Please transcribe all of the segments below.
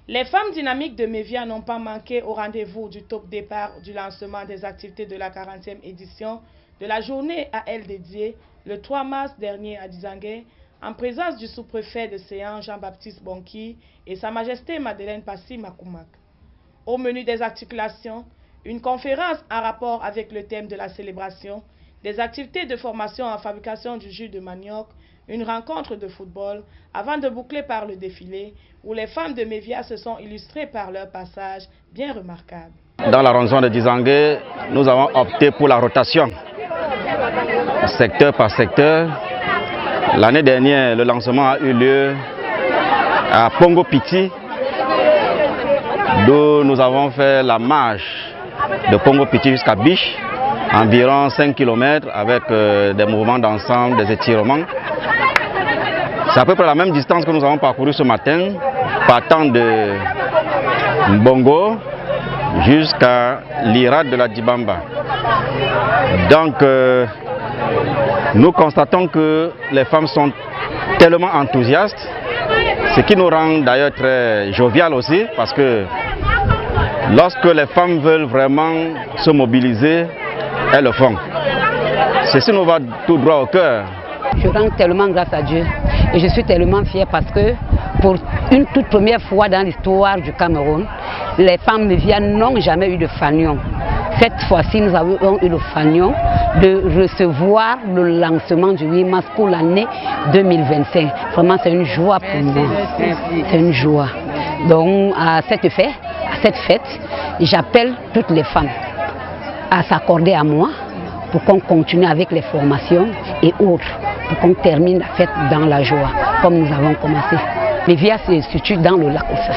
Les femmes dynamiques de Mévia n'ont pas manqué au rendez-vous du top départ du lancement des activités de la 40e édition de la journée à elles dédiée le 3 mars dernier à Dizangué, en présence du sous-préfet de Séan Jean-Baptiste Bonki et Sa Majesté Madeleine Passy Makoumak. Au menu des articulations, une conférence en rapport avec le thème de la célébration, des activités de formation en fabrication du jus de manioc, une rencontre de football, avant de boucler par le défilé, où les femmes de Mévia se sont illustrées par leur passage bien remarquable. Dans l'arrondissement de Dizangué, nous avons opté pour la rotation, secteur par secteur. L'année dernière, le lancement a eu lieu à Pongo Piti, d'où nous avons fait la marche de Pongo Piti jusqu'à Biche, environ 5 km avec des mouvements d'ensemble, des étirements. C'est à peu près la même distance que nous avons parcouru ce matin, partant de Mbongo jusqu'à l'Irad de la Dibamba. Donc, nous constatons que les femmes sont tellement enthousiastes, ce qui nous rend d'ailleurs très jovial aussi, parce que lorsque les femmes veulent vraiment se mobiliser, elles le font. Ceci nous va tout droit au cœur. Je rends tellement grâce à Dieu et je suis tellement fière parce que pour une toute première fois dans l'histoire du Cameroun, les femmes mévianes n'ont jamais eu de fanion. Cette fois-ci, nous avons eu le fanion de recevoir le lancement du 8 mars pour l'année 2025. Vraiment, c'est une joie pour moi. C'est une joie. Donc, à cet effet, à cette fête, j'appelle toutes les femmes à s'accorder à moi pour qu'on continue avec les formations et autres, pour qu'on termine la fête dans la joie, comme nous avons commencé. Mévia se situe dans le lac Ossa.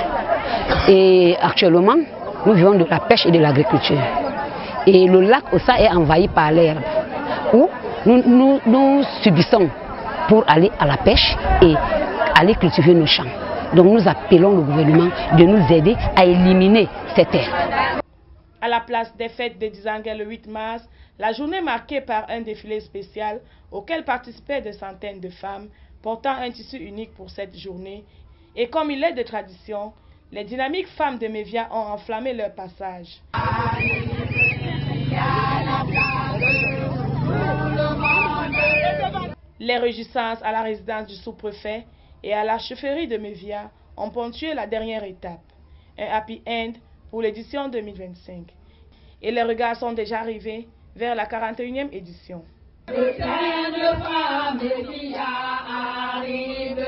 Et actuellement, nous vivons de la pêche et de l'agriculture. Et le lac Ossa est envahi par l'herbe, où nous subissons pour aller à la pêche et aller cultiver nos champs. Donc nous appelons le gouvernement de nous aider à éliminer cette herbe. À la place des fêtes de Dizangué le 8 mars, la journée marquée par un défilé spécial auquel participaient des centaines de femmes portant un tissu unique pour cette journée. Et comme il est de tradition, les dynamiques femmes de Mévia ont enflammé leur passage. Les réjouissances à la résidence du sous-préfet et à la chefferie de Mévia ont ponctué la dernière étape, un happy end pour l'édition 2025. Et les regards sont déjà arrivés vers la 41e édition. Le train de femme qui arrive,